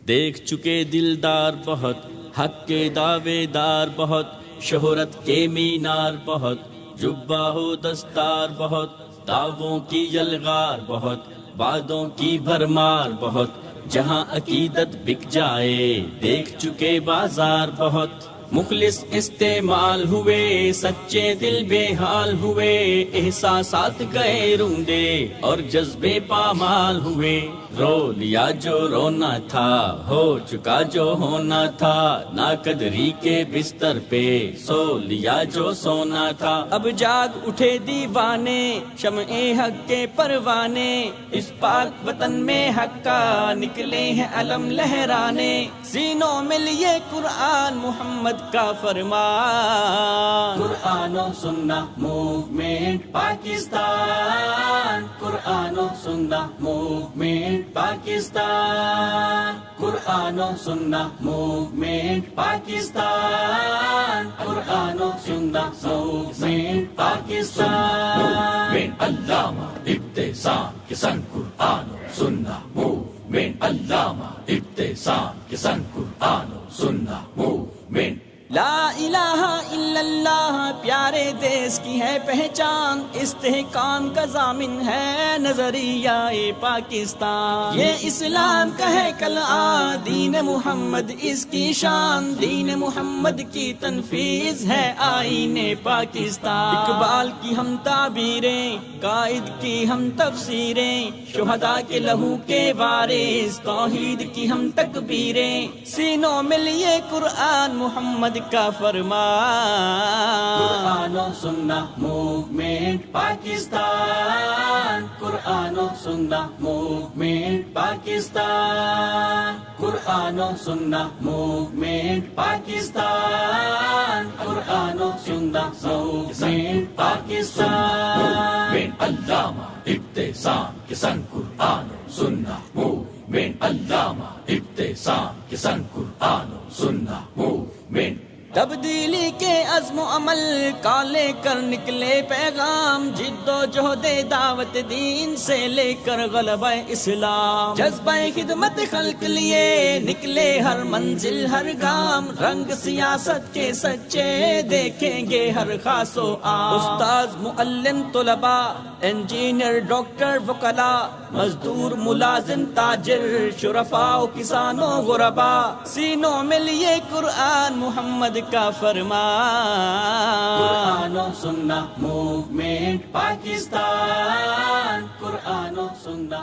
دیکھ چکے دلدار بہت، حق کے دعوے دار بہت، شہرت کے مینار بہت، جبہ و دستار بہت، دعووں کی یلغار بہت، وعدوں کی بھرمار بہت، جہاں عقیدت بک جائے دیکھ چکے بازار بہت۔ مخلص استعمال ہوئے، سچے دل بے حال ہوئے، احساسات گئے رونڈے اور جذبے پامال ہوئے۔ رو لیا جو رونا تھا، ہو چکا جو ہونا تھا، ناقدری کے بستر پہ سو لیا جو سونا تھا۔ اب جاگ اٹھے دیوانے، شمع حق کے پروانے، اس پاک وطن میں حق کا نکلے ہیں علم لہرانے۔ سینوں میں لیے قرآن محمد کا فرمان، قرآن و سنہ موومنٹ پاکستان، قرآن و سنہ موومنٹ پاکستان، قرآن و سنہ موومنٹ پاکستان، قرآن و سنہ موومنٹ پاکستان۔ علامہ ابتسام کے سنگ قرآن و سنہ موومنٹ، علامہ ابتسام کے سنگ قرآن و سنہ موومنٹ۔ لا الہ الا اللہ پیارے دیس کی ہے پہچان، استحکام کا ضامن ہے نظریہ پاکستان۔ یہ اسلام کا ہے کلآ، دین محمد اس کی شان، دین محمد کی تنفیذ ہے آئین پاکستان۔ اقبال کی ہم تعبیریں، قائد کی ہم تفسیریں، شہداء کے لہو کے وارث، توحید کی ہم تکبیریں، سینوں میں لیے قرآن محمد کا فرمان، قرآن و سنہ موومنٹ پاکستان، قرآن و سنہ موومنٹ پاکستان، قرآن و سنہ موومنٹ پاکستان، قرآن و سنہ موومنٹ پاکستان۔ علامہ ابتسام کے سنگ قرآن و سنہ موومنٹ، علامہ ابتسام کے سنگ قرآن و سنہ موومنٹ۔ تبدیلی کے عزم و عمل کا لے کر نکلے پیغام، جد و جہد دعوت دین سے لے کر غلبہ اسلام، جذبہ خدمت خلق لیے نکلے ہر منزل ہر گام، رنگ سیاست کے سچے دیکھیں گے ہر خاص و عام، استاذ معلم طلباء انجینئر ڈاکٹر وکلاء، مزدور ملازم تاجر شرفاء و کسان و غرباء، سینوں میں لیے قرآن محمد کا فرمان، قرآن و سنہ موومنٹ پاکستان، قرآن و سنہ